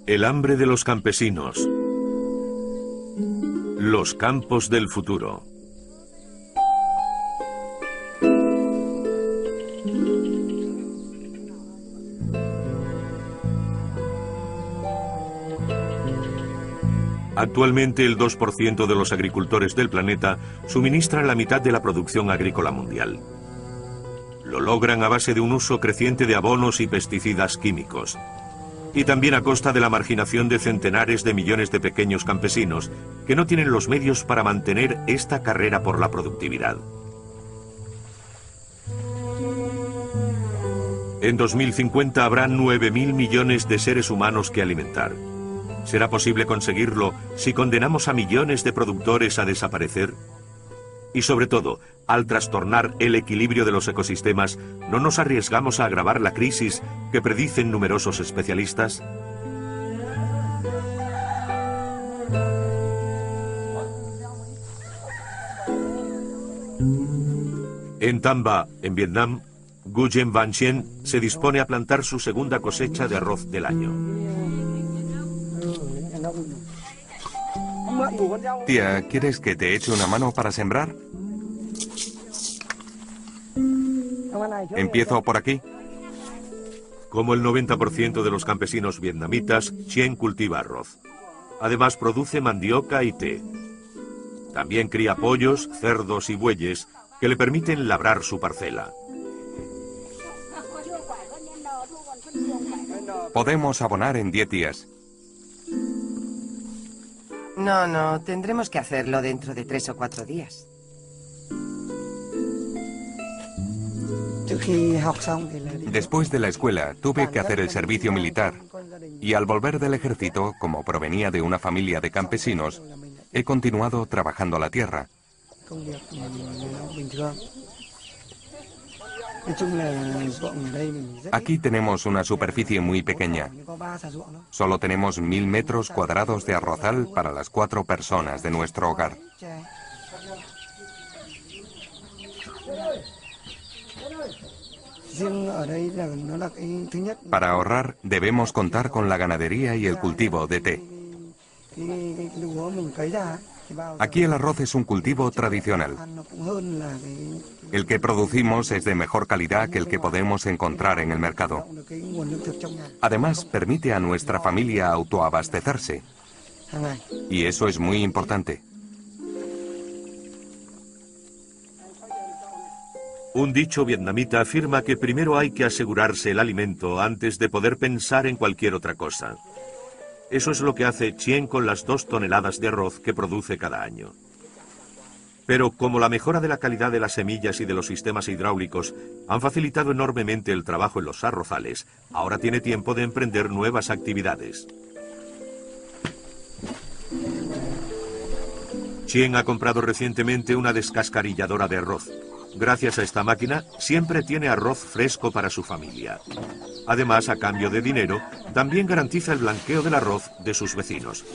El hambre de los campesinos. Los campos del futuro. Actualmente el 2% de los agricultores del planeta suministran la mitad de la producción agrícola mundial. Lo logran a base de un uso creciente de abonos y pesticidas químicos. Y también a costa de la marginación de centenares de millones de pequeños campesinos que no tienen los medios para mantener esta carrera por la productividad. En 2050 habrá 9.000 millones de seres humanos que alimentar. ¿Será posible conseguirlo si condenamos a millones de productores a desaparecer? Y sobre todo, al trastornar el equilibrio de los ecosistemas, ¿no nos arriesgamos a agravar la crisis que predicen numerosos especialistas? En Tam Va, en Vietnam, Nguyen Van Chien se dispone a plantar su segunda cosecha de arroz del año. Tía, ¿quieres que te eche una mano para sembrar? ¿Empiezo por aquí? Como el 90% de los campesinos vietnamitas, Chien cultiva arroz. Además produce mandioca y té. También cría pollos, cerdos y bueyes que le permiten labrar su parcela. Podemos abonar en 10 días. No, tendremos que hacerlo dentro de 3 o 4 días. Después de la escuela tuve que hacer el servicio militar y al volver del ejército, como provenía de una familia de campesinos, he continuado trabajando la tierra. Aquí tenemos una superficie muy pequeña. Solo tenemos 1000 metros cuadrados de arrozal para las 4 personas de nuestro hogar. Para ahorrar debemos contar con la ganadería y el cultivo de té. Aquí el arroz es un cultivo tradicional. El que producimos es de mejor calidad que el que podemos encontrar en el mercado. Además, permite a nuestra familia autoabastecerse. Y eso es muy importante. Un dicho vietnamita afirma que primero hay que asegurarse el alimento antes de poder pensar en cualquier otra cosa. Eso es lo que hace Chien con las 2 toneladas de arroz que produce cada año. Pero como la mejora de la calidad de las semillas y de los sistemas hidráulicos han facilitado enormemente el trabajo en los arrozales, ahora tiene tiempo de emprender nuevas actividades. Chien ha comprado recientemente una descascarilladora de arroz. Gracias a esta máquina, siempre tiene arroz fresco para su familia. Además, a cambio de dinero, también garantiza el blanqueo del arroz de sus vecinos.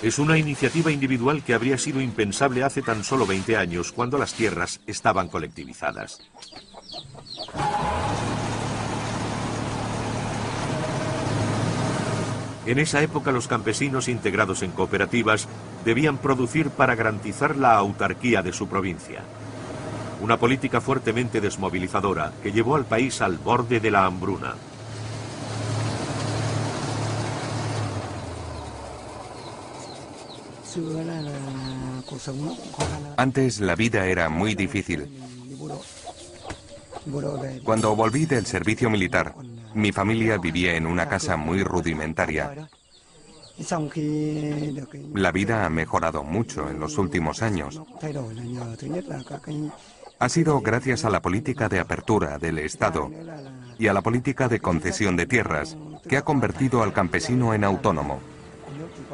Es una iniciativa individual que habría sido impensable hace tan solo 20 años, cuando las tierras estaban colectivizadas. En esa época, los campesinos integrados en cooperativas debían producir para garantizar la autarquía de su provincia. Una política fuertemente desmovilizadora que llevó al país al borde de la hambruna. Antes la vida era muy difícil. Cuando volví del servicio militar, mi familia vivía en una casa muy rudimentaria. La vida ha mejorado mucho en los últimos años. Ha sido gracias a la política de apertura del Estado y a la política de concesión de tierras, que ha convertido al campesino en autónomo.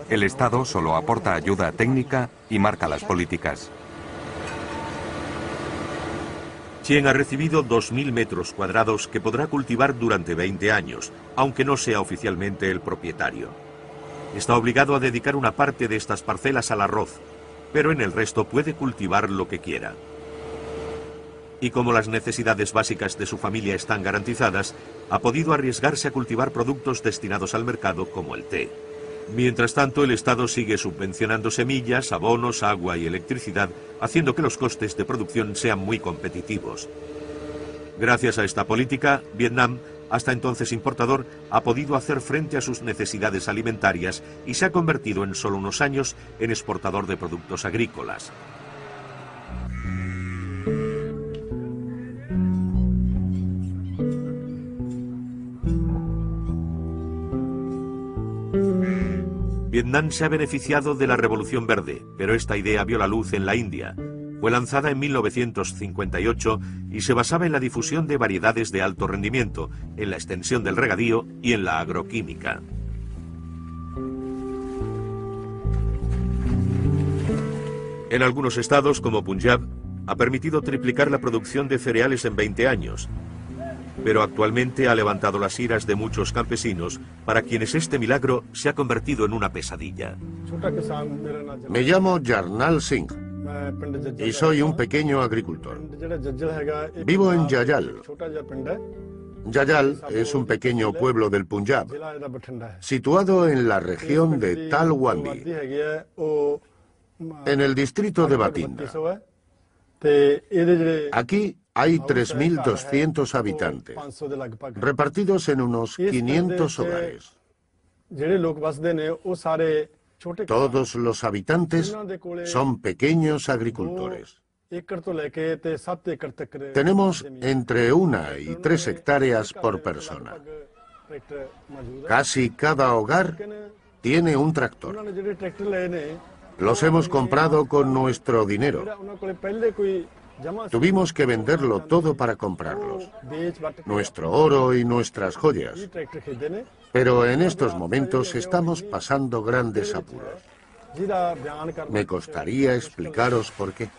El Estado solo aporta ayuda técnica y marca las políticas. Chien ha recibido 2.000 metros cuadrados que podrá cultivar durante 20 años, aunque no sea oficialmente el propietario. Está obligado a dedicar una parte de estas parcelas al arroz, pero en el resto puede cultivar lo que quiera. Y como las necesidades básicas de su familia están garantizadas, ha podido arriesgarse a cultivar productos destinados al mercado como el té. Mientras tanto, el Estado sigue subvencionando semillas, abonos, agua y electricidad, haciendo que los costes de producción sean muy competitivos. Gracias a esta política, Vietnam, hasta entonces importador, ha podido hacer frente a sus necesidades alimentarias y se ha convertido en solo unos años en exportador de productos agrícolas. Vietnam se ha beneficiado de la Revolución Verde, pero esta idea vio la luz en la India. Fue lanzada en 1958 y se basaba en la difusión de variedades de alto rendimiento, en la extensión del regadío y en la agroquímica. En algunos estados, como Punjab, ha permitido triplicar la producción de cereales en 20 años. Pero actualmente ha levantado las iras de muchos campesinos, para quienes este milagro se ha convertido en una pesadilla. Me llamo Jarnal Singh y soy un pequeño agricultor. Vivo en Jajal. Jajal es un pequeño pueblo del Punjab, situado en la región de Talwandi, en el distrito de Bathinda. Aquí hay 3.200 habitantes, repartidos en unos 500 hogares. Todos los habitantes son pequeños agricultores. Tenemos entre 1 y 3 hectáreas por persona. Casi cada hogar tiene un tractor. Los hemos comprado con nuestro dinero. Tuvimos que venderlo todo para comprarlos, nuestro oro y nuestras joyas. Pero en estos momentos estamos pasando grandes apuros. Me costaría explicaros por qué.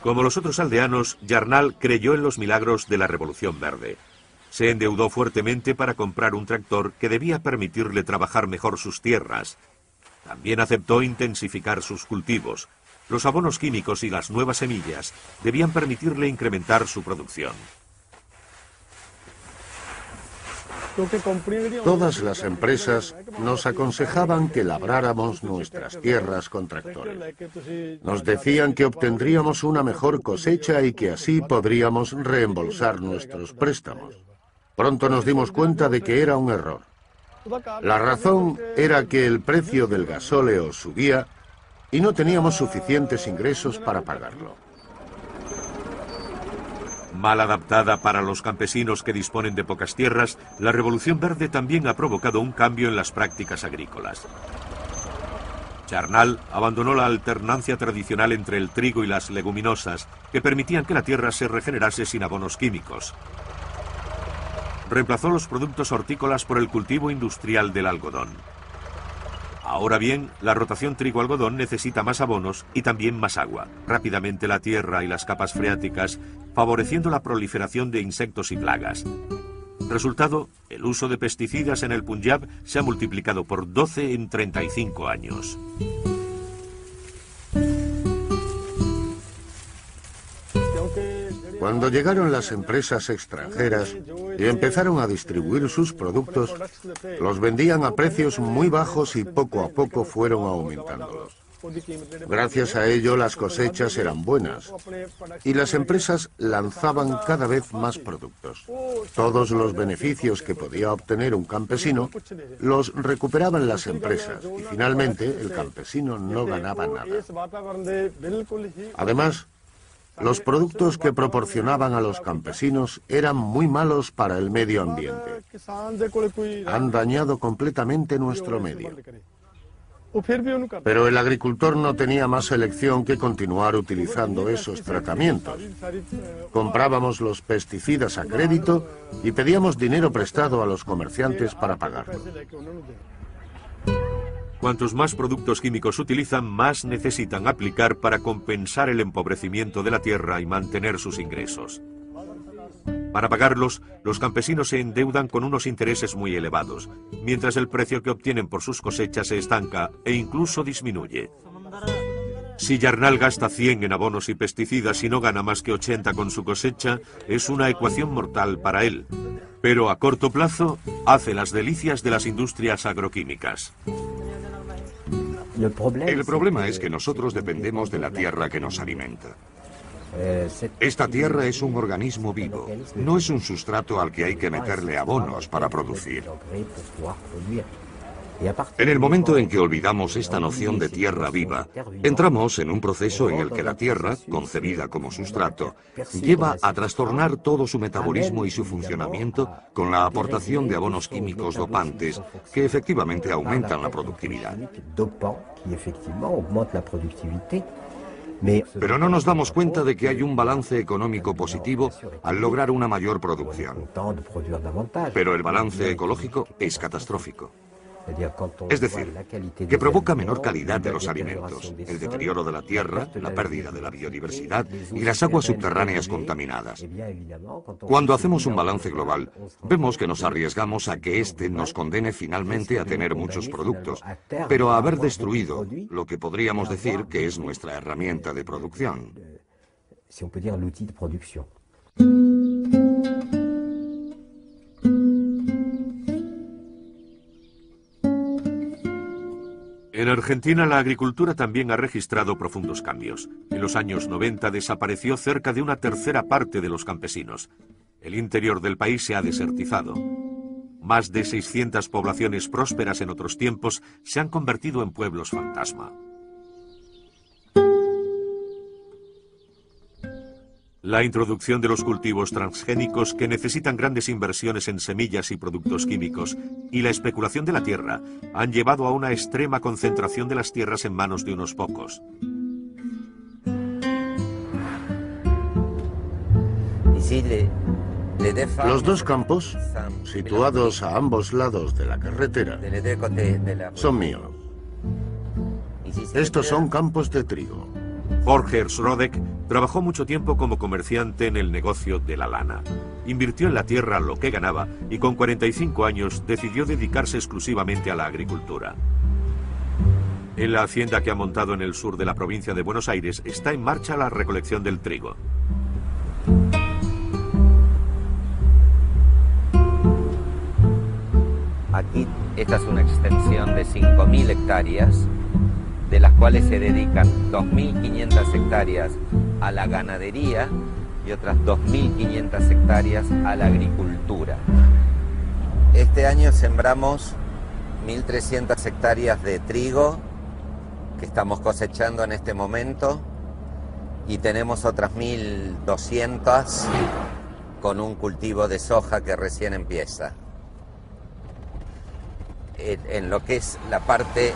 Como los otros aldeanos, Jarnal creyó en los milagros de la Revolución Verde. Se endeudó fuertemente para comprar un tractor que debía permitirle trabajar mejor sus tierras. También aceptó intensificar sus cultivos. Los abonos químicos y las nuevas semillas debían permitirle incrementar su producción. Todas las empresas nos aconsejaban que labráramos nuestras tierras con tractores. Nos decían que obtendríamos una mejor cosecha y que así podríamos reembolsar nuestros préstamos. Pronto nos dimos cuenta de que era un error. La razón era que el precio del gasóleo subía y no teníamos suficientes ingresos para pagarlo. Mal adaptada para los campesinos que disponen de pocas tierras, la Revolución Verde también ha provocado un cambio en las prácticas agrícolas. Jarnal abandonó la alternancia tradicional entre el trigo y las leguminosas, que permitían que la tierra se regenerase sin abonos químicos. Reemplazó los productos hortícolas por el cultivo industrial del algodón. Ahora bien, la rotación trigo-algodón necesita más abonos y también más agua. Rápidamente la tierra y las capas freáticas, favoreciendo la proliferación de insectos y plagas. Resultado, el uso de pesticidas en el Punjab se ha multiplicado por 12 en 35 años. Cuando llegaron las empresas extranjeras y empezaron a distribuir sus productos, los vendían a precios muy bajos y poco a poco fueron aumentándolos. Gracias a ello las cosechas eran buenas y las empresas lanzaban cada vez más productos. Todos los beneficios que podía obtener un campesino los recuperaban las empresas y finalmente el campesino no ganaba nada. Además, los productos que proporcionaban a los campesinos eran muy malos para el medio ambiente. Han dañado completamente nuestro medio. Pero el agricultor no tenía más elección que continuar utilizando esos tratamientos. Comprábamos los pesticidas a crédito y pedíamos dinero prestado a los comerciantes para pagarlo. Cuantos más productos químicos utilizan, más necesitan aplicar para compensar el empobrecimiento de la tierra y mantener sus ingresos. Para pagarlos, los campesinos se endeudan con unos intereses muy elevados, mientras el precio que obtienen por sus cosechas se estanca e incluso disminuye. Si Yarnall gasta 100 en abonos y pesticidas y no gana más que 80 con su cosecha, es una ecuación mortal para él. Pero a corto plazo, hace las delicias de las industrias agroquímicas. El problema es que nosotros dependemos de la tierra que nos alimenta. Esta tierra es un organismo vivo, no es un sustrato al que hay que meterle abonos para producir. En el momento en que olvidamos esta noción de tierra viva, entramos en un proceso en el que la tierra, concebida como sustrato, lleva a trastornar todo su metabolismo y su funcionamiento con la aportación de abonos químicos dopantes que efectivamente aumentan la productividad. Pero no nos damos cuenta de que hay un balance económico positivo al lograr una mayor producción. Pero el balance ecológico es catastrófico. Es decir, que provoca menor calidad de los alimentos, el deterioro de la tierra, la pérdida de la biodiversidad y las aguas subterráneas contaminadas. Cuando hacemos un balance global, vemos que nos arriesgamos a que éste nos condene finalmente a tener muchos productos, pero a haber destruido lo que podríamos decir que es nuestra herramienta de producción. En Argentina la agricultura también ha registrado profundos cambios. En los años 90 desapareció cerca de una tercera parte de los campesinos. El interior del país se ha desertizado. Más de 600 poblaciones prósperas en otros tiempos se han convertido en pueblos fantasma. La introducción de los cultivos transgénicos que necesitan grandes inversiones en semillas y productos químicos y la especulación de la tierra han llevado a una extrema concentración de las tierras en manos de unos pocos. Los dos campos, situados a ambos lados de la carretera, son míos. Estos son campos de trigo. Jorge Schrodek trabajó mucho tiempo como comerciante en el negocio de la lana. Invirtió en la tierra lo que ganaba y con 45 años decidió dedicarse exclusivamente a la agricultura. En la hacienda que ha montado en el sur de la provincia de Buenos Aires está en marcha la recolección del trigo. Aquí, esta es una extensión de 5.000 hectáreas, de las cuales se dedican 2.500 hectáreas a la ganadería y otras 2.500 hectáreas a la agricultura. Este año sembramos 1.300 hectáreas de trigo, que estamos cosechando en este momento, y tenemos otras 1.200 con un cultivo de soja que recién empieza. En lo que es la parte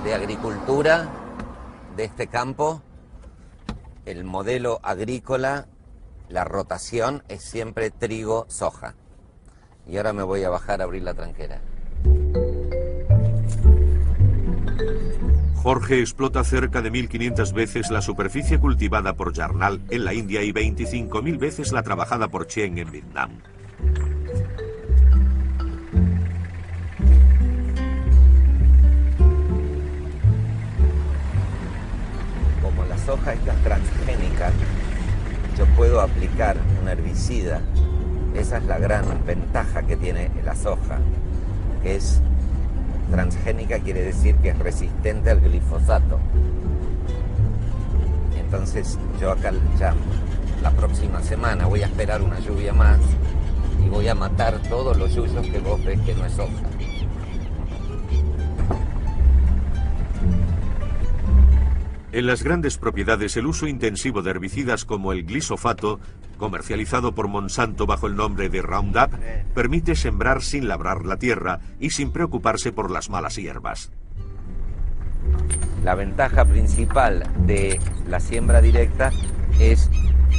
de agricultura de este campo, el modelo agrícola, la rotación es siempre trigo-soja. Y ahora me voy a bajar a abrir la tranquera. Jorge explota cerca de 1.500 veces la superficie cultivada por Yarnall en la India y 25.000 veces la trabajada por Chien en Vietnam. La soja esta transgénica, yo puedo aplicar un herbicida. Esa es la gran ventaja que tiene la soja, que es transgénica, quiere decir que es resistente al glifosato. Entonces yo acá ya la próxima semana voy a esperar una lluvia más y voy a matar todos los yuyos que vos ves que no es soja. En las grandes propiedades, el uso intensivo de herbicidas como el glisofato, comercializado por Monsanto bajo el nombre de Roundup, permite sembrar sin labrar la tierra y sin preocuparse por las malas hierbas. La ventaja principal de la siembra directa es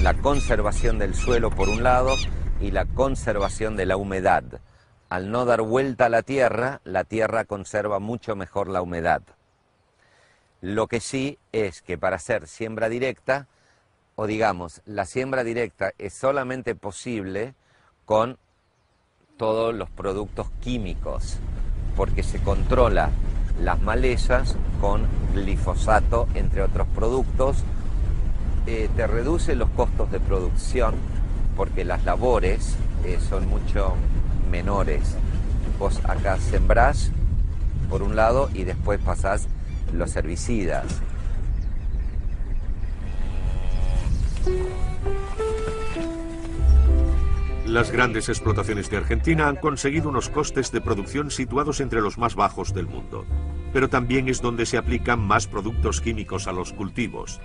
la conservación del suelo por un lado y la conservación de la humedad. Al no dar vuelta a la tierra conserva mucho mejor la humedad. Lo que sí es que para hacer siembra directa, o digamos, la siembra directa es solamente posible con todos los productos químicos, porque se controla las malezas con glifosato, entre otros productos. Te reduce los costos de producción porque las labores son mucho menores. Vos acá sembrás por un lado y después pasás los herbicidas. Las grandes explotaciones de Argentina han conseguido unos costes de producción situados entre los más bajos del mundo, pero también es donde se aplican más productos químicos a los cultivos.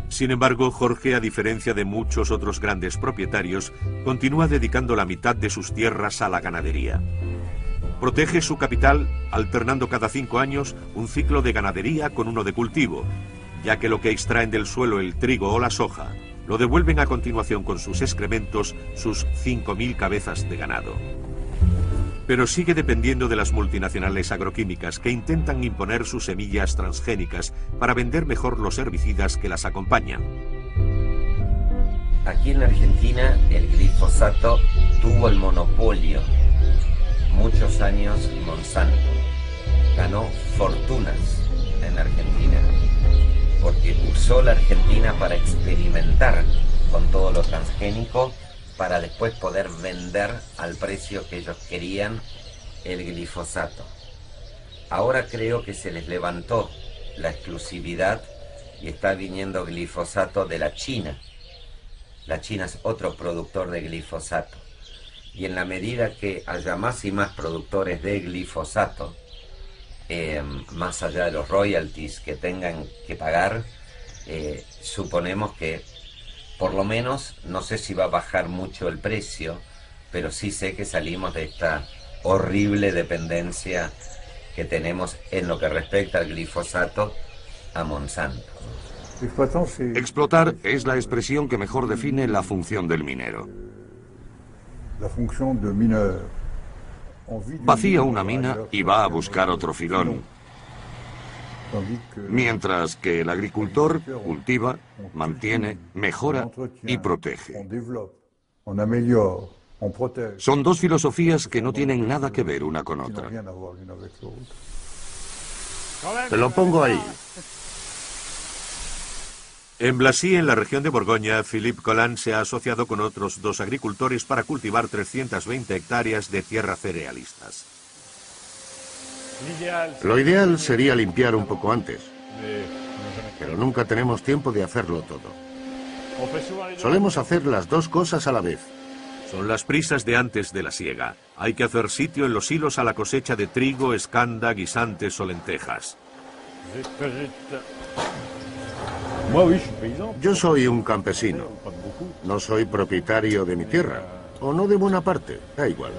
Sin embargo, Jorge, a diferencia de muchos otros grandes propietarios, continúa dedicando la mitad de sus tierras a la ganadería. Protege su capital alternando cada 5 años un ciclo de ganadería con uno de cultivo, ya que lo que extraen del suelo, el trigo o la soja, lo devuelven a continuación con sus excrementos sus 5.000 cabezas de ganado. Pero sigue dependiendo de las multinacionales agroquímicas que intentan imponer sus semillas transgénicas para vender mejor los herbicidas que las acompañan. Aquí en Argentina el glifosato tuvo el monopolio muchos años. Monsanto ganó fortunas en Argentina porque usó la Argentina para experimentar con todo lo transgénico para después poder vender al precio que ellos querían el glifosato. Ahora creo que se les levantó la exclusividad y está viniendo glifosato de la China. La China es otro productor de glifosato. Y en la medida que haya más y más productores de glifosato, más allá de los royalties que tengan que pagar, suponemos que por lo menos, no sé si va a bajar mucho el precio, pero sí sé que salimos de esta horrible dependencia que tenemos en lo que respecta al glifosato a Monsanto. Explotar es la expresión que mejor define la función del minero. Vacía una mina y va a buscar otro filón. Mientras que el agricultor cultiva, mantiene, mejora y protege. Son dos filosofías que no tienen nada que ver una con otra. Te lo pongo ahí. En Blasí, en la región de Borgoña, Philippe Collin se ha asociado con otros 2 agricultores para cultivar 320 hectáreas de tierra cerealistas. Lo ideal sería limpiar un poco antes, pero nunca tenemos tiempo de hacerlo todo. Solemos hacer las 2 cosas a la vez. Son las prisas de antes de la siega. Hay que hacer sitio en los hilos a la cosecha de trigo, escanda, guisantes o lentejas. Yo soy un campesino. No soy propietario de mi tierra, o no de buena parte, da igual.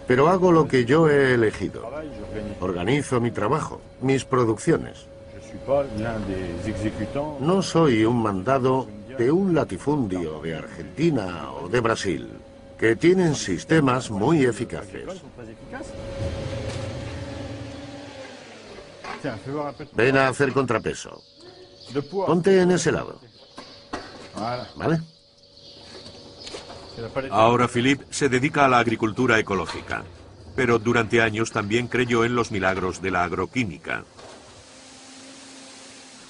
Pero hago lo que yo he elegido. Organizo mi trabajo, mis producciones. No soy un mandado de un latifundio de Argentina o de Brasil, que tienen sistemas muy eficaces. Ven a hacer contrapeso. Ponte en ese lado. ¿Vale? Ahora Philippe se dedica a la agricultura ecológica, pero durante años también creyó en los milagros de la agroquímica.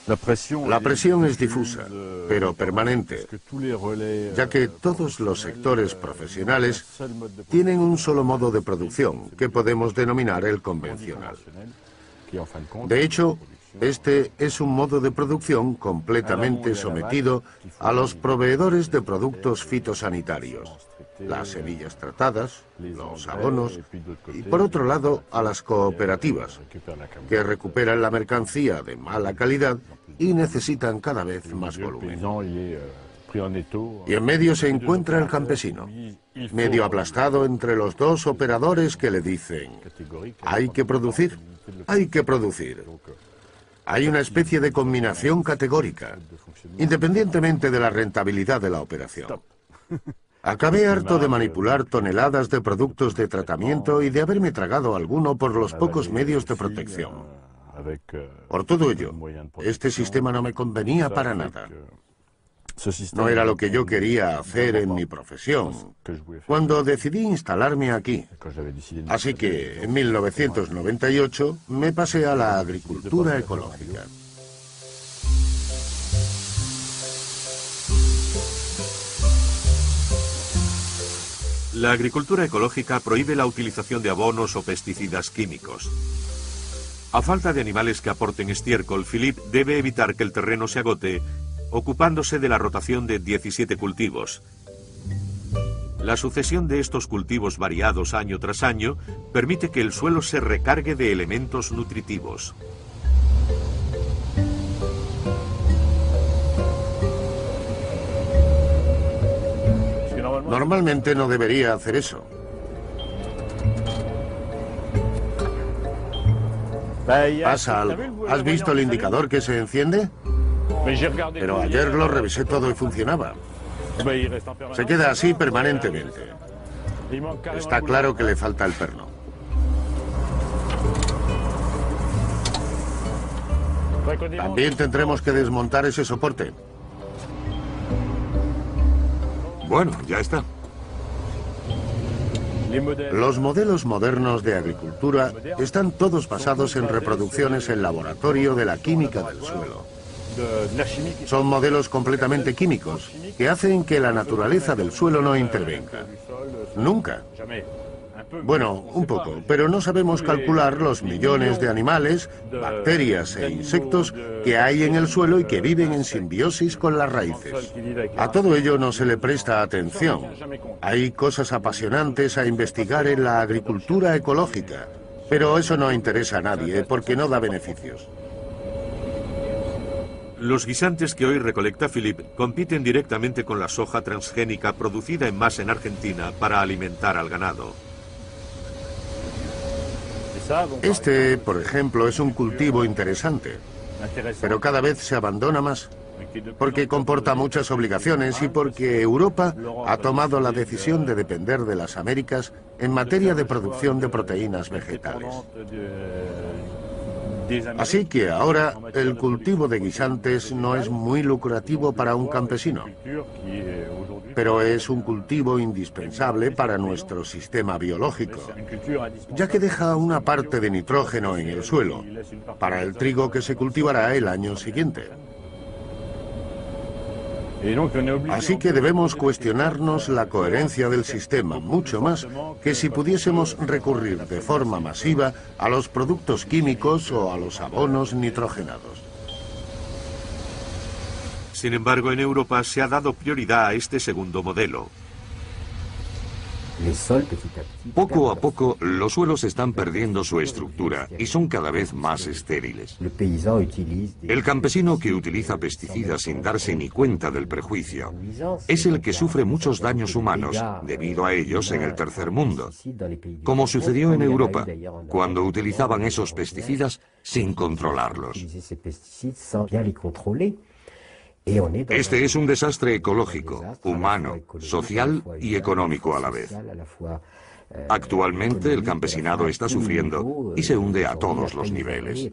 La presión es difusa, pero permanente, ya que todos los sectores profesionales tienen un solo modo de producción, que podemos denominar el convencional. De hecho, este es un modo de producción completamente sometido a los proveedores de productos fitosanitarios, las semillas tratadas, los abonos y, por otro lado, a las cooperativas, que recuperan la mercancía de mala calidad y necesitan cada vez más volumen. Y en medio se encuentra el campesino, medio aplastado entre los 2 operadores que le dicen: hay que producir, hay que producir. Hay una especie de combinación categórica, independientemente de la rentabilidad de la operación. Acabé harto de manipular toneladas de productos de tratamiento y de haberme tragado alguno por los pocos medios de protección. Por todo ello, este sistema no me convenía para nada. No era lo que yo quería hacer en mi profesión cuando decidí instalarme aquí. Así que en 1998 me pasé a la agricultura ecológica. La agricultura ecológica prohíbe la utilización de abonos o pesticidas químicos. A falta de animales que aporten estiércol, Philippe debe evitar que el terreno se agote, ocupándose de la rotación de 17 cultivos. La sucesión de estos cultivos variados año tras año permite que el suelo se recargue de elementos nutritivos. Normalmente no debería hacer eso. Pasa algo. ¿Has visto el indicador que se enciende? Pero ayer lo revisé todo y funcionaba. Se queda así permanentemente. Está claro que le falta el perno. También tendremos que desmontar ese soporte. Bueno, ya está. Los modelos modernos de agricultura están todos basados en reproducciones en laboratorio de la química del suelo. Son modelos completamente químicos que hacen que la naturaleza del suelo no intervenga. Nunca. Bueno, un poco, pero no sabemos calcular los millones de animales, bacterias e insectos que hay en el suelo y que viven en simbiosis con las raíces. A todo ello no se le presta atención. Hay cosas apasionantes a investigar en la agricultura ecológica, pero eso no interesa a nadie porque no da beneficios. Los guisantes que hoy recolecta Philippe compiten directamente con la soja transgénica producida en masa en Argentina para alimentar al ganado. Este, por ejemplo, es un cultivo interesante, pero cada vez se abandona más, porque comporta muchas obligaciones y porque Europa ha tomado la decisión de depender de las Américas en materia de producción de proteínas vegetales. Así que ahora el cultivo de guisantes no es muy lucrativo para un campesino, pero es un cultivo indispensable para nuestro sistema biológico, ya que deja una parte de nitrógeno en el suelo para el trigo que se cultivará el año siguiente. Así que debemos cuestionarnos la coherencia del sistema mucho más que si pudiésemos recurrir de forma masiva a los productos químicos o a los abonos nitrogenados. Sin embargo, en Europa se ha dado prioridad a este segundo modelo. Poco a poco, los suelos están perdiendo su estructura y son cada vez más estériles. El campesino que utiliza pesticidas sin darse ni cuenta del perjuicio es el que sufre muchos daños humanos debido a ellos en el tercer mundo, como sucedió en Europa, cuando utilizaban esos pesticidas sin controlarlos. Este es un desastre ecológico, humano, social y económico a la vez. Actualmente el campesinado está sufriendo y se hunde a todos los niveles.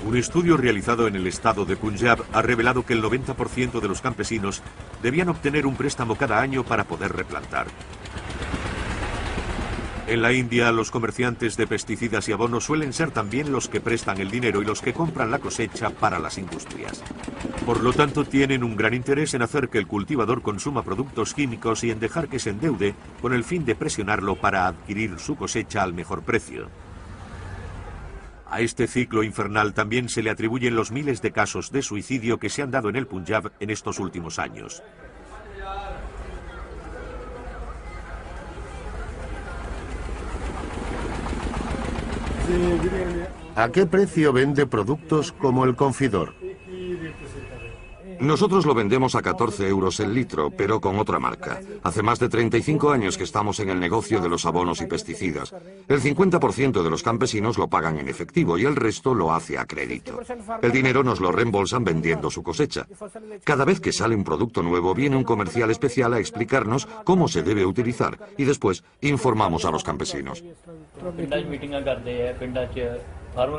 Un estudio realizado en el estado de Punjab ha revelado que el 90% de los campesinos debían obtener un préstamo cada año para poder replantar. En la India, los comerciantes de pesticidas y abonos suelen ser también los que prestan el dinero y los que compran la cosecha para las industrias. Por lo tanto, tienen un gran interés en hacer que el cultivador consuma productos químicos y en dejar que se endeude con el fin de presionarlo para adquirir su cosecha al mejor precio. A este ciclo infernal también se le atribuyen los miles de casos de suicidio que se han dado en el Punjab en estos últimos años. ¿A qué precio vende productos como el Confidor? Nosotros lo vendemos a 14 euros el litro, pero con otra marca. Hace más de 35 años que estamos en el negocio de los abonos y pesticidas. El 50% de los campesinos lo pagan en efectivo y el resto lo hace a crédito. El dinero nos lo reembolsan vendiendo su cosecha. Cada vez que sale un producto nuevo, viene un comercial especial a explicarnos cómo se debe utilizar y después informamos a los campesinos.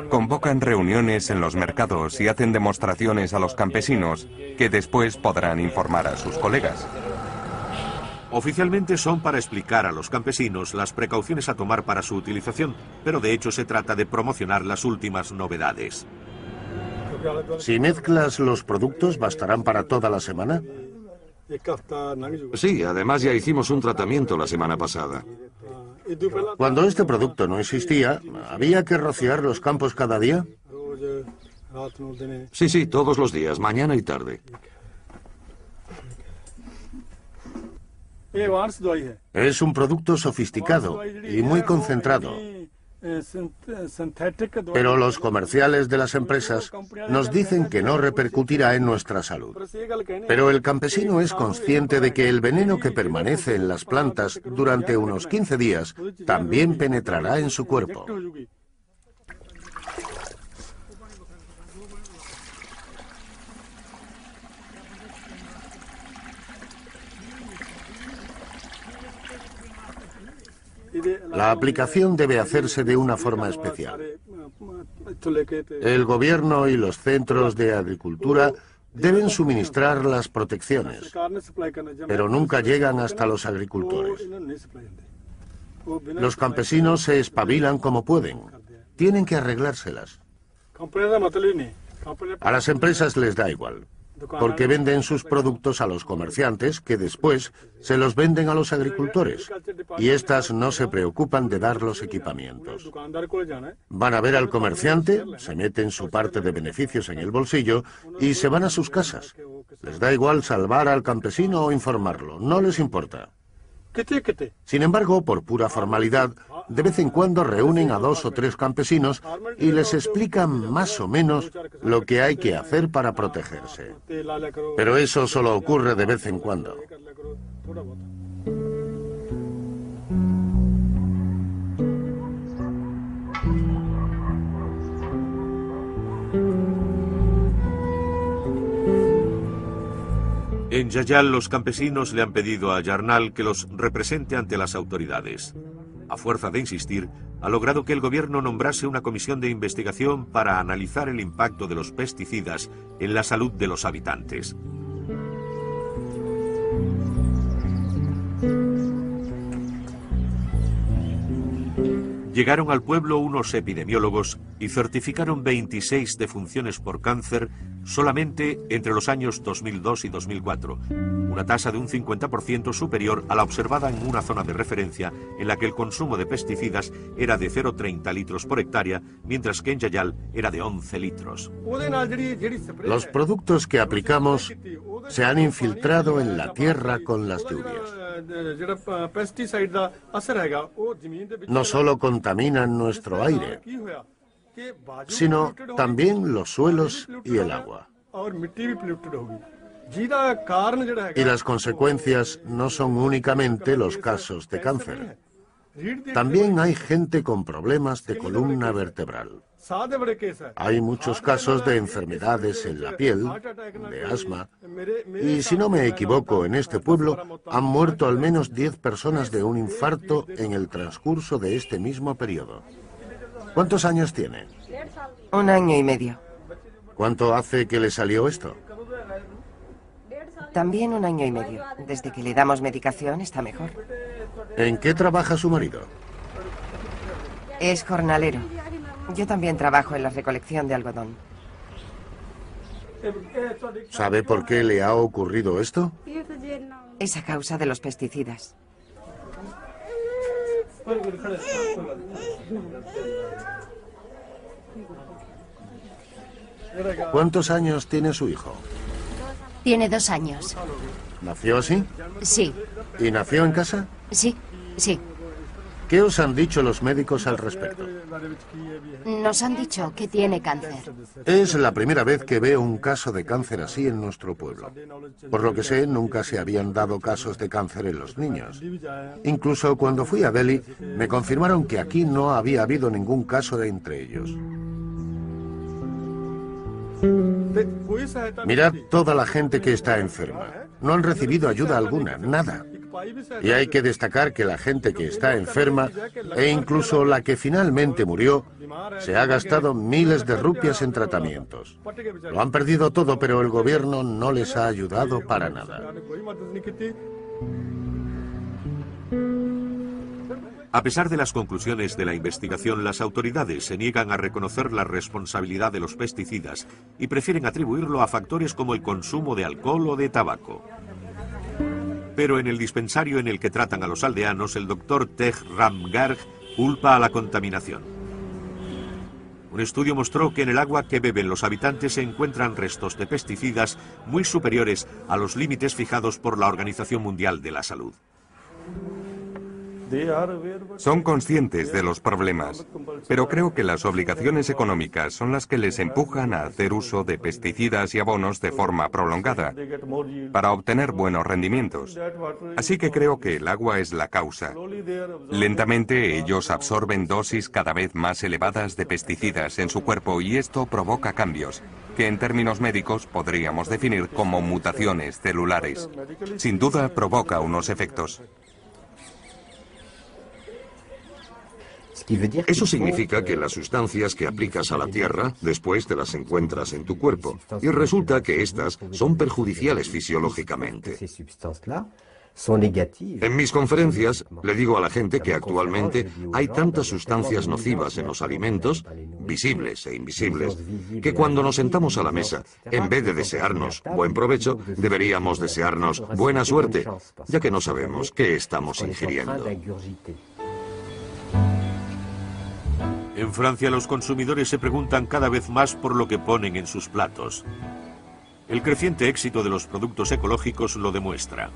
Convocan reuniones en los mercados y hacen demostraciones a los campesinos que después podrán informar a sus colegas. Oficialmente son para explicar a los campesinos las precauciones a tomar para su utilización, pero de hecho se trata de promocionar las últimas novedades. Si mezclas los productos, ¿bastarán para toda la semana? Sí, además ya hicimos un tratamiento la semana pasada. Cuando este producto no existía, ¿había que rociar los campos cada día? Sí, todos los días, mañana y tarde. Es un producto sofisticado y muy concentrado. Pero los comerciales de las empresas nos dicen que no repercutirá en nuestra salud. Pero el campesino es consciente de que el veneno que permanece en las plantas durante unos 15 días también penetrará en su cuerpo. La aplicación debe hacerse de una forma especial. El gobierno y los centros de agricultura deben suministrar las protecciones, pero nunca llegan hasta los agricultores. Los campesinos se espabilan como pueden. Tienen que arreglárselas. A las empresas les da igual, porque venden sus productos a los comerciantes que después se los venden a los agricultores y éstas no se preocupan de dar los equipamientos. Van a ver al comerciante, se meten su parte de beneficios en el bolsillo y se van a sus casas. Les da igual salvar al campesino o informarlo, no les importa. Sin embargo, por pura formalidad, de vez en cuando reúnen a 2 o 3 campesinos y les explican más o menos lo que hay que hacer para protegerse. Pero eso solo ocurre de vez en cuando. En Yayal, los campesinos le han pedido a Yarnal que los represente ante las autoridades. A fuerza de insistir, ha logrado que el gobierno nombrase una comisión de investigación para analizar el impacto de los pesticidas en la salud de los habitantes. Llegaron al pueblo unos epidemiólogos y certificaron 26 defunciones por cáncer solamente entre los años 2002 y 2004, una tasa de un 50% superior a la observada en una zona de referencia en la que el consumo de pesticidas era de 0,30 litros por hectárea, mientras que en Yayal era de 11 litros. Los productos que aplicamos se han infiltrado en la tierra con las lluvias. No solo contaminan nuestro aire, sino también los suelos y el agua. Y las consecuencias no son únicamente los casos de cáncer. También hay gente con problemas de columna vertebral. Hay muchos casos de enfermedades en la piel, de asma, y si no me equivoco, en este pueblo han muerto al menos 10 personas de un infarto en el transcurso de este mismo periodo. ¿Cuántos años tiene? 1 año y medio. ¿Cuánto hace que le salió esto? También 1 año y medio. Desde que le damos medicación está mejor. ¿En qué trabaja su marido? Es jornalero. Yo también trabajo en la recolección de algodón. ¿Sabe por qué le ha ocurrido esto? Es a causa de los pesticidas. ¿Cuántos años tiene su hijo? Tiene 2 años. ¿Nació así? Sí, ¿Y nació en casa? sí. ¿Qué os han dicho los médicos al respecto? Nos han dicho que tiene cáncer. Es la primera vez que veo un caso de cáncer así en nuestro pueblo. Por lo que sé, nunca se habían dado casos de cáncer en los niños. Incluso cuando fui a Delhi, me confirmaron que aquí no había habido ningún caso de entre ellos. Mirad toda la gente que está enferma. No han recibido ayuda alguna, nada. Y hay que destacar que la gente que está enferma, e incluso la que finalmente murió, se ha gastado miles de rupias en tratamientos. Lo han perdido todo, pero el gobierno no les ha ayudado para nada. A pesar de las conclusiones de la investigación, las autoridades se niegan a reconocer la responsabilidad de los pesticidas y prefieren atribuirlo a factores como el consumo de alcohol o de tabaco. Pero en el dispensario en el que tratan a los aldeanos, el doctor Tej Ram Garg culpa a la contaminación. Un estudio mostró que en el agua que beben los habitantes se encuentran restos de pesticidas muy superiores a los límites fijados por la Organización Mundial de la Salud. Son conscientes de los problemas, pero creo que las obligaciones económicas son las que les empujan a hacer uso de pesticidas y abonos de forma prolongada, para obtener buenos rendimientos. Así que creo que el agua es la causa. Lentamente ellos absorben dosis cada vez más elevadas de pesticidas en su cuerpo y esto provoca cambios, que en términos médicos podríamos definir como mutaciones celulares. Sin duda provoca unos efectos. Eso significa que las sustancias que aplicas a la tierra después te las encuentras en tu cuerpo y resulta que estas son perjudiciales fisiológicamente. En mis conferencias le digo a la gente que actualmente hay tantas sustancias nocivas en los alimentos, visibles e invisibles, que cuando nos sentamos a la mesa, en vez de desearnos buen provecho, deberíamos desearnos buena suerte, ya que no sabemos qué estamos ingiriendo. En Francia, los consumidores se preguntan cada vez más por lo que ponen en sus platos. El creciente éxito de los productos ecológicos lo demuestra.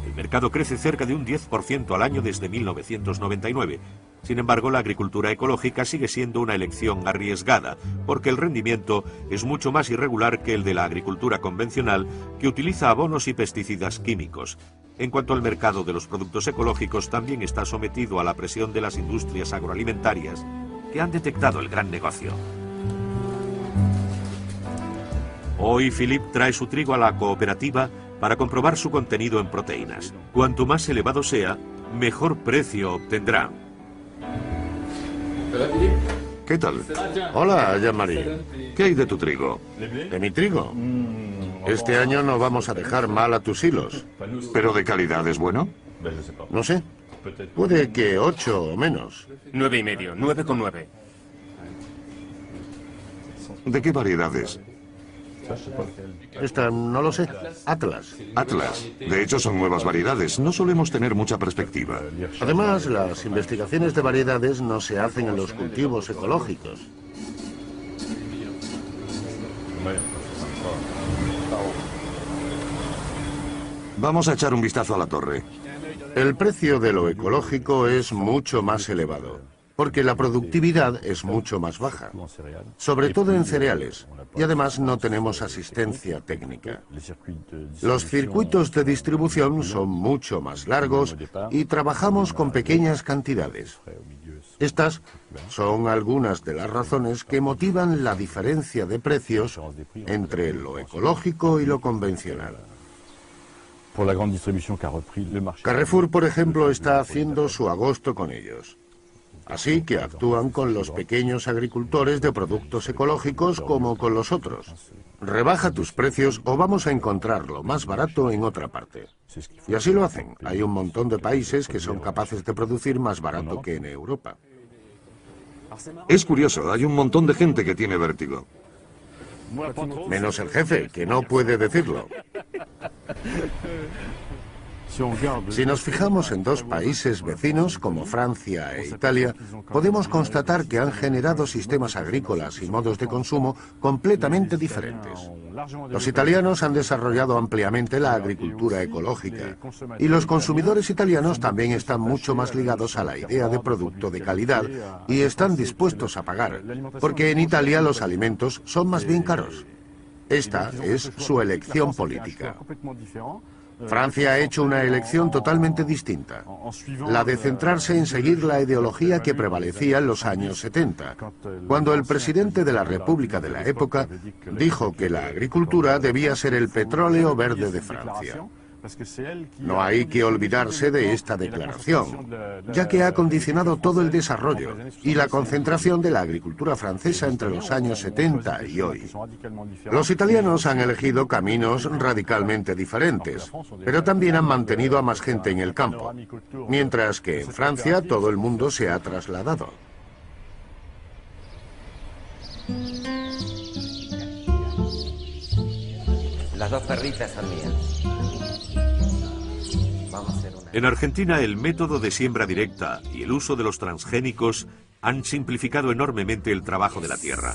El mercado crece cerca de un 10% al año desde 1999. Sin embargo, la agricultura ecológica sigue siendo una elección arriesgada, porque el rendimiento es mucho más irregular que el de la agricultura convencional, que utiliza abonos y pesticidas químicos. En cuanto al mercado de los productos ecológicos, también está sometido a la presión de las industrias agroalimentarias, que han detectado el gran negocio. Hoy Philippe trae su trigo a la cooperativa para comprobar su contenido en proteínas. Cuanto más elevado sea, mejor precio obtendrá. ¿Qué tal? Hola, Jean-Marie. ¿Qué hay de tu trigo? ¿De mi trigo? Este año no vamos a dejar mal a tus hilos. ¿Pero de calidad es bueno? No sé. Puede que 8 o menos. 9,5, 9,9. ¿De qué variedades? Esta no lo sé. Atlas. Atlas. De hecho, son nuevas variedades. No solemos tener mucha perspectiva. Además, las investigaciones de variedades no se hacen en los cultivos ecológicos. Vamos a echar un vistazo a la torre. El precio de lo ecológico es mucho más elevado, porque la productividad es mucho más baja, sobre todo en cereales, y además no tenemos asistencia técnica. Los circuitos de distribución son mucho más largos y trabajamos con pequeñas cantidades. Estas son algunas de las razones que motivan la diferencia de precios entre lo ecológico y lo convencional. Carrefour, por ejemplo, está haciendo su agosto con ellos. Así que actúan con los pequeños agricultores de productos ecológicos como con los otros. Rebaja tus precios o vamos a encontrarlo más barato en otra parte. Y así lo hacen. Hay un montón de países que son capaces de producir más barato que en Europa. Es curioso, hay un montón de gente que tiene vértigo. Menos el jefe, que no puede decirlo. Si nos fijamos en dos países vecinos como Francia e Italia, podemos constatar que han generado sistemas agrícolas y modos de consumo completamente diferentes. Los italianos han desarrollado ampliamente la agricultura ecológica y los consumidores italianos también están mucho más ligados a la idea de producto de calidad y están dispuestos a pagar, porque en Italia los alimentos son más bien caros. Esta es su elección política. Francia ha hecho una elección totalmente distinta, la de centrarse en seguir la ideología que prevalecía en los años 70, cuando el presidente de la República de la época dijo que la agricultura debía ser el petróleo verde de Francia. No hay que olvidarse de esta declaración, ya que ha condicionado todo el desarrollo y la concentración de la agricultura francesa entre los años 70 y hoy. Los italianos han elegido caminos radicalmente diferentes, pero también han mantenido a más gente en el campo, mientras que en Francia todo el mundo se ha trasladado. Las dos perritas son mías. Vamos a hacer una. En Argentina, el método de siembra directa y el uso de los transgénicos han simplificado enormemente el trabajo de la tierra.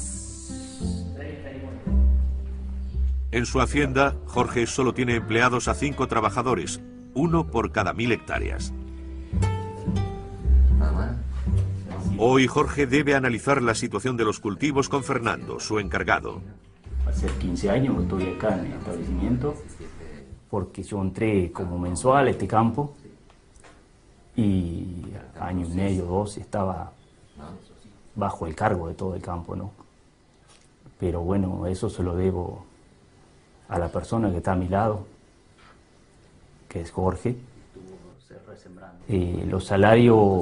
En su hacienda, Jorge solo tiene empleados a 5 trabajadores, 1 por cada 1000 hectáreas. Hoy Jorge debe analizar la situación de los cultivos con Fernando, su encargado. Hace 15 años que estoy acá en el establecimiento, porque yo entré como mensual a este campo y año y medio, 2, estaba bajo el cargo de todo el campo, ¿no? Pero bueno, eso se lo debo a la persona que está a mi lado, que es Jorge. Los salarios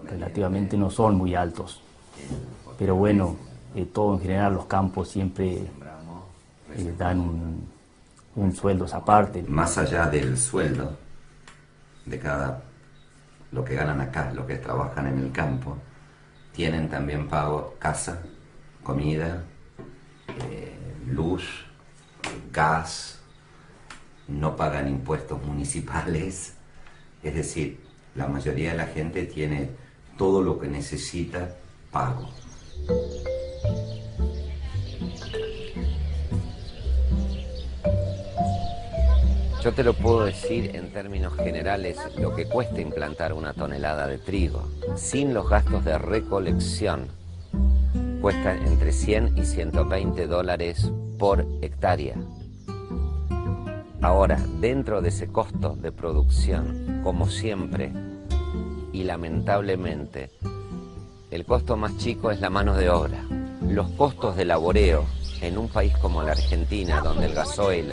relativamente no son muy altos, pero bueno, todo en general, los campos siempre dan un sueldo aparte. Más allá del sueldo de lo que ganan acá, lo que trabajan en el campo, tienen también pago casa, comida, luz, gas, no pagan impuestos municipales, es decir, la mayoría de la gente tiene todo lo que necesita pago. Yo te lo puedo decir en términos generales lo que cuesta implantar una tonelada de trigo. Sin los gastos de recolección, cuesta entre 100 y 120 dólares por hectárea. Ahora, dentro de ese costo de producción, como siempre, y lamentablemente, el costo más chico es la mano de obra. Los costos de laboreo en un país como la Argentina, donde el gasoil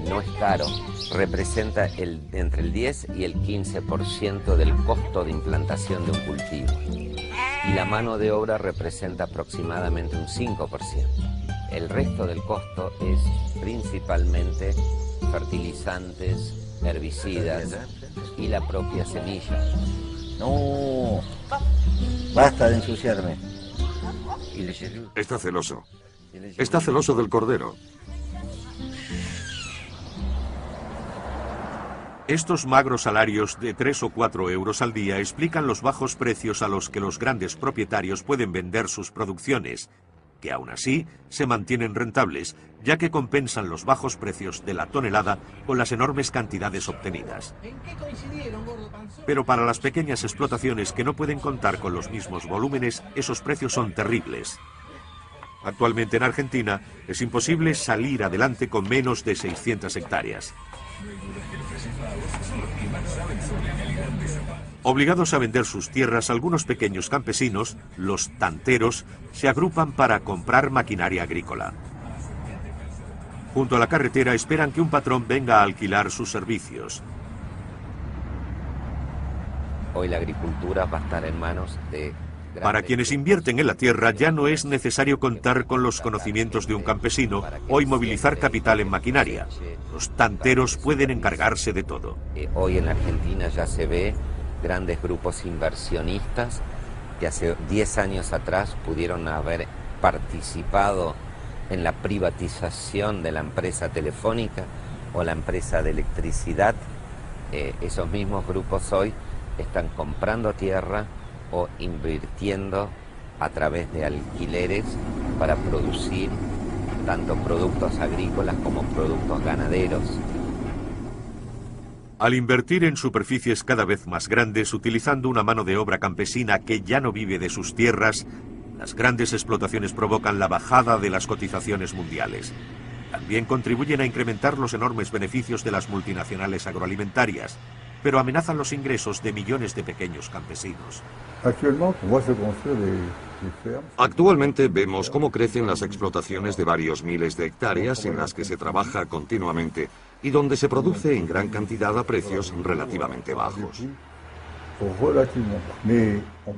no es caro, representa entre el 10 y el 15% del costo de implantación de un cultivo. Y la mano de obra representa aproximadamente un 5%. El resto del costo es principalmente fertilizantes, herbicidas y la propia semilla. No, basta de ensuciarme. Está celoso. Está celoso del cordero. Estos magros salarios de 3 o 4 euros al día explican los bajos precios a los que los grandes propietarios pueden vender sus producciones, que aún así se mantienen rentables, ya que compensan los bajos precios de la tonelada con las enormes cantidades obtenidas. Pero para las pequeñas explotaciones que no pueden contar con los mismos volúmenes, esos precios son terribles. Actualmente en Argentina es imposible salir adelante con menos de 600 hectáreas. Obligados a vender sus tierras, algunos pequeños campesinos, los tanteros, se agrupan para comprar maquinaria agrícola. Junto a la carretera esperan que un patrón venga a alquilar sus servicios. Hoy la agricultura va a estar en manos de... Para quienes invierten en la tierra ya no es necesario contar con los conocimientos de un campesino o movilizar capital en maquinaria. Los tanteros pueden encargarse de todo. Hoy en la Argentina ya se ve grandes grupos inversionistas que hace 10 años atrás pudieron haber participado en la privatización de la empresa telefónica o la empresa de electricidad. Esos mismos grupos hoy están comprando tierra o invirtiendo a través de alquileres para producir tanto productos agrícolas como productos ganaderos. Al invertir en superficies cada vez más grandes, utilizando una mano de obra campesina que ya no vive de sus tierras, las grandes explotaciones provocan la bajada de las cotizaciones mundiales. También contribuyen a incrementar los enormes beneficios de las multinacionales agroalimentarias, pero amenazan los ingresos de millones de pequeños campesinos. Actualmente vemos cómo crecen las explotaciones de varios miles de hectáreas en las que se trabaja continuamente y donde se produce en gran cantidad a precios relativamente bajos.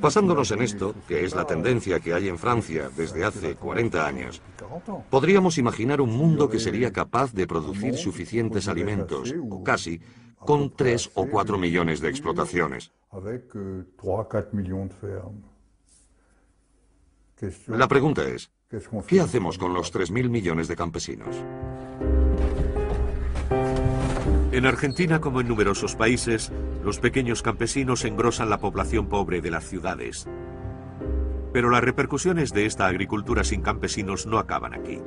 Basándonos en esto, que es la tendencia que hay en Francia desde hace 40 años, podríamos imaginar un mundo que sería capaz de producir suficientes alimentos, o casi, con 3 o 4 millones de explotaciones. La pregunta es, ¿qué hacemos con los 3.000 millones de campesinos? En Argentina, como en numerosos países, los pequeños campesinos engrosan la población pobre de las ciudades. Pero las repercusiones de esta agricultura sin campesinos no acaban aquí.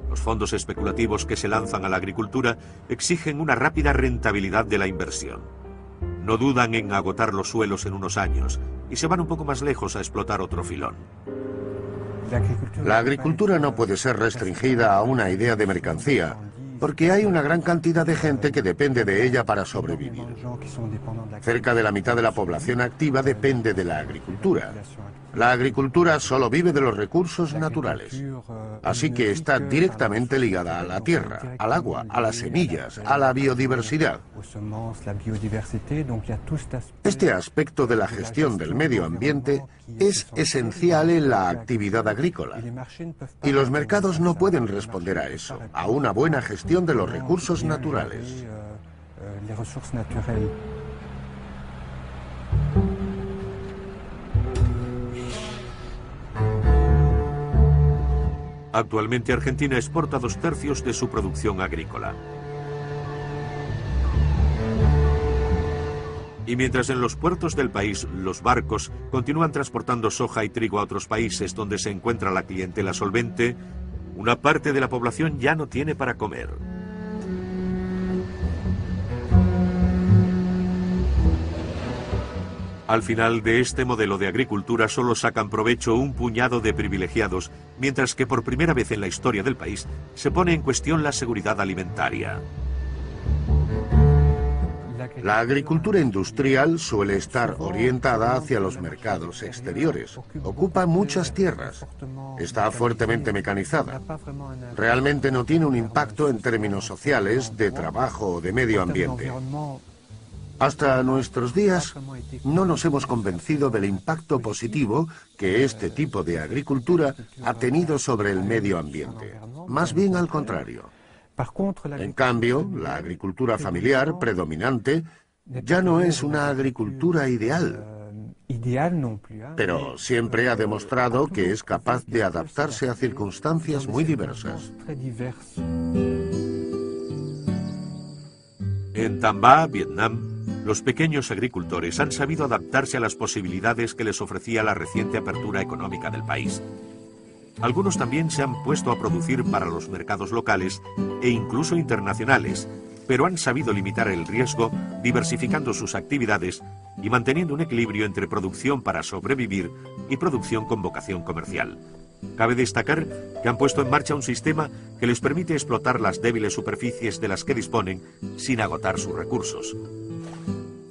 Los fondos especulativos que se lanzan a la agricultura exigen una rápida rentabilidad de la inversión. No dudan en agotar los suelos en unos años y se van un poco más lejos a explotar otro filón. La agricultura no puede ser restringida a una idea de mercancía, porque hay una gran cantidad de gente que depende de ella para sobrevivir. Cerca de la mitad de la población activa depende de la agricultura. La agricultura solo vive de los recursos naturales, así que está directamente ligada a la tierra, al agua, a las semillas, a la biodiversidad. Este aspecto de la gestión del medio ambiente es esencial en la actividad agrícola, y los mercados no pueden responder a eso, a una buena gestión de los recursos naturales. Actualmente Argentina exporta 2/3 de su producción agrícola. Y mientras en los puertos del país los barcos continúan transportando soja y trigo a otros países donde se encuentra la clientela solvente, una parte de la población ya no tiene para comer. Al final de este modelo de agricultura solo sacan provecho un puñado de privilegiados, mientras que por primera vez en la historia del país se pone en cuestión la seguridad alimentaria. La agricultura industrial suele estar orientada hacia los mercados exteriores. Ocupa muchas tierras. Está fuertemente mecanizada. Realmente no tiene un impacto en términos sociales, de trabajo o de medio ambiente. Hasta nuestros días no nos hemos convencido del impacto positivo que este tipo de agricultura ha tenido sobre el medio ambiente. Más bien al contrario. En cambio, la agricultura familiar predominante ya no es una agricultura ideal, pero siempre ha demostrado que es capaz de adaptarse a circunstancias muy diversas. En Tam Va, Vietnam, los pequeños agricultores han sabido adaptarse a las posibilidades que les ofrecía la reciente apertura económica del país. Algunos también se han puesto a producir para los mercados locales e incluso internacionales, pero han sabido limitar el riesgo diversificando sus actividades y manteniendo un equilibrio entre producción para sobrevivir y producción con vocación comercial. Cabe destacar que han puesto en marcha un sistema que les permite explotar las débiles superficies de las que disponen sin agotar sus recursos.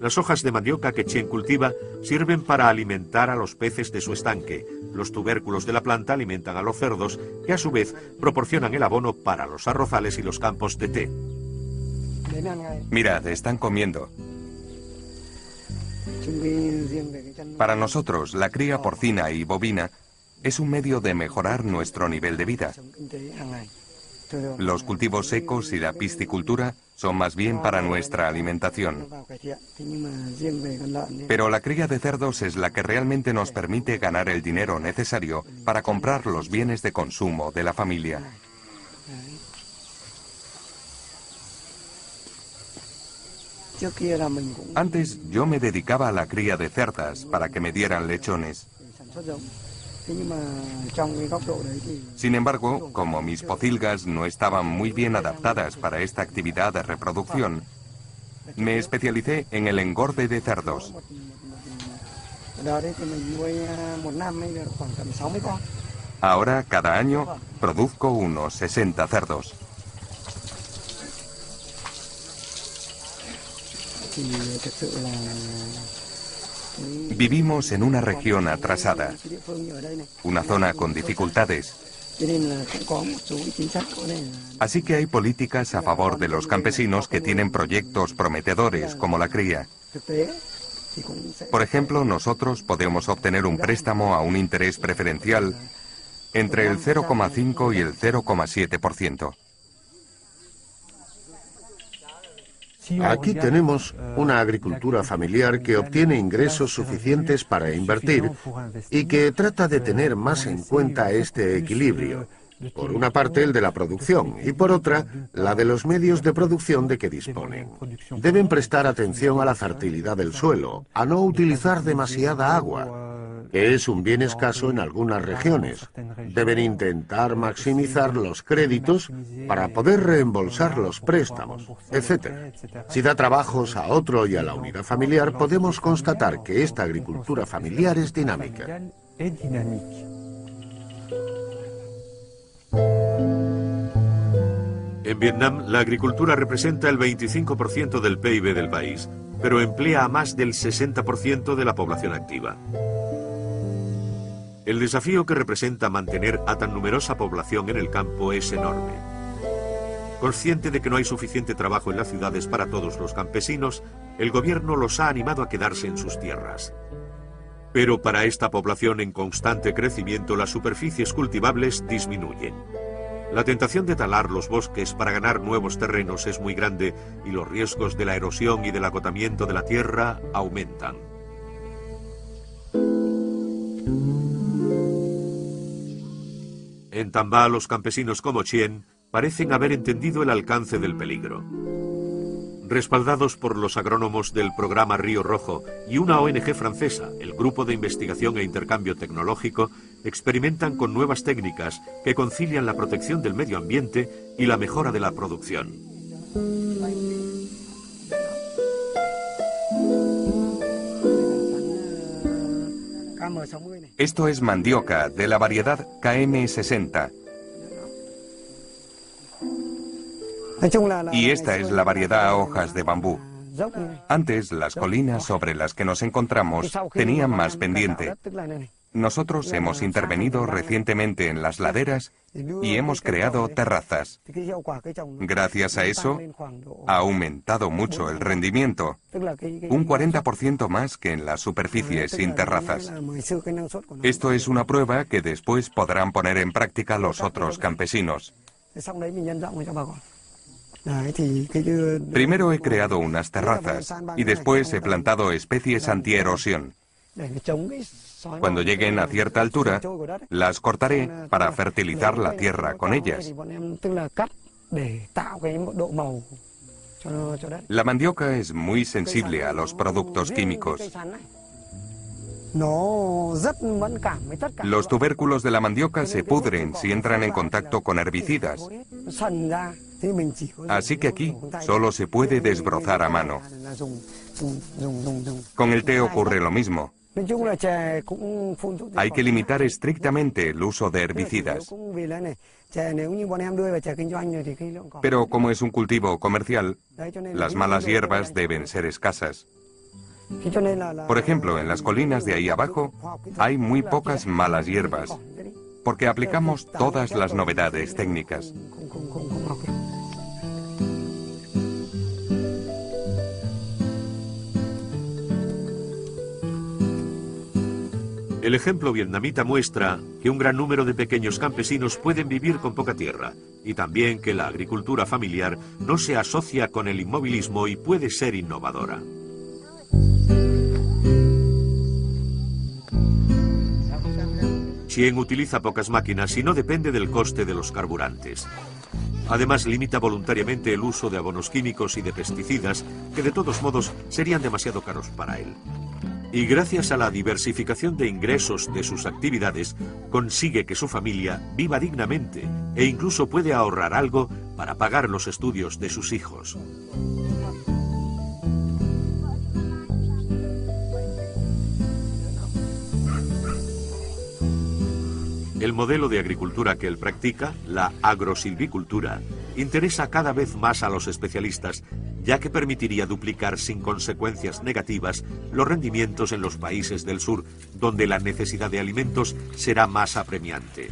Las hojas de mandioca que Chien cultiva sirven para alimentar a los peces de su estanque. Los tubérculos de la planta alimentan a los cerdos, que a su vez proporcionan el abono para los arrozales y los campos de té. Mirad, están comiendo. Para nosotros, la cría porcina y bovina es un medio de mejorar nuestro nivel de vida. Los cultivos secos y la piscicultura son más bien para nuestra alimentación. Pero la cría de cerdos es la que realmente nos permite ganar el dinero necesario para comprar los bienes de consumo de la familia. Antes yo me dedicaba a la cría de cerdas para que me dieran lechones. Sin embargo, como mis pocilgas no estaban muy bien adaptadas para esta actividad de reproducción, me especialicé en el engorde de cerdos. Ahora, cada año, produzco unos 60 cerdos. Vivimos en una región atrasada, una zona con dificultades, Así que hay políticas a favor de los campesinos que tienen proyectos prometedores, como la cría. Por ejemplo, nosotros podemos obtener un préstamo a un interés preferencial entre el 0,5 y el 0,7%. Aquí tenemos una agricultura familiar que obtiene ingresos suficientes para invertir y que trata de tener más en cuenta este equilibrio. Por una parte, el de la producción y por otra, la de los medios de producción de que disponen. Deben prestar atención a la fertilidad del suelo, a no utilizar demasiada agua, que es un bien escaso en algunas regiones. Deben intentar maximizar los créditos para poder reembolsar los préstamos, etc. Si da trabajos a otro y a la unidad familiar, podemos constatar que esta agricultura familiar es dinámica. En Vietnam, la agricultura representa el 25% del PIB del país, pero emplea a más del 60% de la población activa. El desafío que representa mantener a tan numerosa población en el campo es enorme. Consciente de que no hay suficiente trabajo en las ciudades para todos los campesinos, el gobierno los ha animado a quedarse en sus tierras. Pero para esta población en constante crecimiento, las superficies cultivables disminuyen. La tentación de talar los bosques para ganar nuevos terrenos es muy grande y los riesgos de la erosión y del agotamiento de la tierra aumentan. En Tambá, los campesinos como Chien parecen haber entendido el alcance del peligro. Respaldados por los agrónomos del programa Río Rojo y una ONG francesa, el Grupo de Investigación e Intercambio Tecnológico, experimentan con nuevas técnicas que concilian la protección del medio ambiente y la mejora de la producción. Esto es mandioca de la variedad KM60. Y esta es la variedad a hojas de bambú. Antes, las colinas sobre las que nos encontramos tenían más pendiente. Nosotros hemos intervenido recientemente en las laderas y hemos creado terrazas. Gracias a eso, ha aumentado mucho el rendimiento, un 40% más que en las superficies sin terrazas. Esto es una prueba que después podrán poner en práctica los otros campesinos. Primero he creado unas terrazas y después he plantado especies antierosión. Cuando lleguen a cierta altura, las cortaré para fertilizar la tierra con ellas. La mandioca es muy sensible a los productos químicos. Los tubérculos de la mandioca se pudren si entran en contacto con herbicidas. Así que aquí solo se puede desbrozar a mano. Con el té ocurre lo mismo. Hay que limitar estrictamente el uso de herbicidas. Pero como es un cultivo comercial, las malas hierbas deben ser escasas. Por ejemplo, en las colinas de ahí abajo hay muy pocas malas hierbas, porque aplicamos todas las novedades técnicas. El ejemplo vietnamita muestra que un gran número de pequeños campesinos pueden vivir con poca tierra y también que la agricultura familiar no se asocia con el inmovilismo y puede ser innovadora. Chien utiliza pocas máquinas y no depende del coste de los carburantes. Además, limita voluntariamente el uso de abonos químicos y de pesticidas que de todos modos serían demasiado caros para él. Y gracias a la diversificación de ingresos de sus actividades, consigue que su familia viva dignamente e incluso puede ahorrar algo para pagar los estudios de sus hijos. El modelo de agricultura que él practica, la agrosilvicultura, interesa cada vez más a los especialistas, ya que permitiría duplicar sin consecuencias negativas los rendimientos en los países del sur, donde la necesidad de alimentos será más apremiante.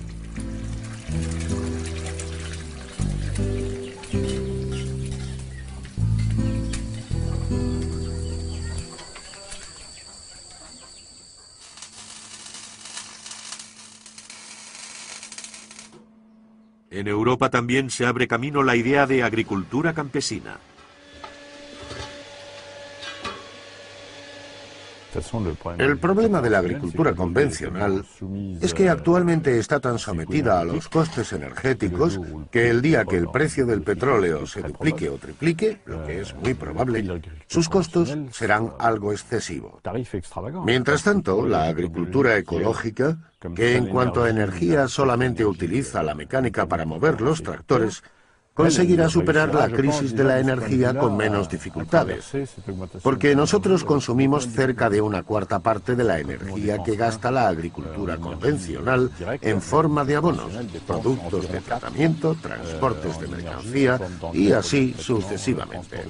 En Europa también se abre camino la idea de agricultura campesina. El problema de la agricultura convencional es que actualmente está tan sometida a los costes energéticos que el día que el precio del petróleo se duplique o triplique, lo que es muy probable, sus costos serán algo excesivos. Mientras tanto, la agricultura ecológica, que en cuanto a energía solamente utiliza la mecánica para mover los tractores, conseguirá superar la crisis de la energía con menos dificultades, porque nosotros consumimos cerca de 1/4 parte de la energía que gasta la agricultura convencional en forma de abonos, productos de tratamiento, transportes de mercancía y así sucesivamente.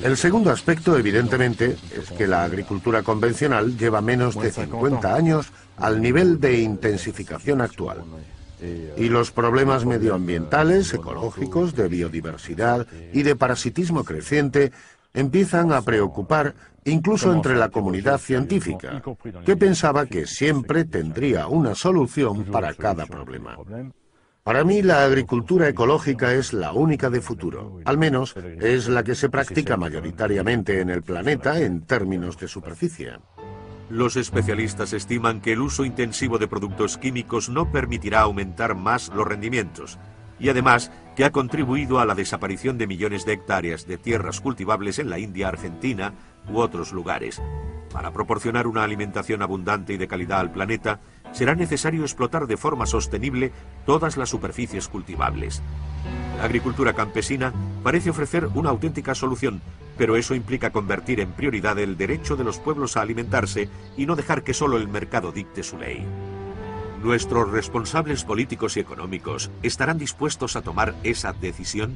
El segundo aspecto, evidentemente, es que la agricultura convencional lleva menos de 50 años al nivel de intensificación actual. Y los problemas medioambientales, ecológicos, de biodiversidad y de parasitismo creciente empiezan a preocupar incluso entre la comunidad científica, que pensaba que siempre tendría una solución para cada problema. Para mí, la agricultura ecológica es la única de futuro, al menos es la que se practica mayoritariamente en el planeta en términos de superficie. Los especialistas estiman que el uso intensivo de productos químicos no permitirá aumentar más los rendimientos, y además que ha contribuido a la desaparición de millones de hectáreas de tierras cultivables en la India, Argentina u otros lugares. Para proporcionar una alimentación abundante y de calidad al planeta, será necesario explotar de forma sostenible todas las superficies cultivables. La agricultura campesina parece ofrecer una auténtica solución, pero eso implica convertir en prioridad el derecho de los pueblos a alimentarse y no dejar que solo el mercado dicte su ley. ¿Nuestros responsables políticos y económicos estarán dispuestos a tomar esa decisión?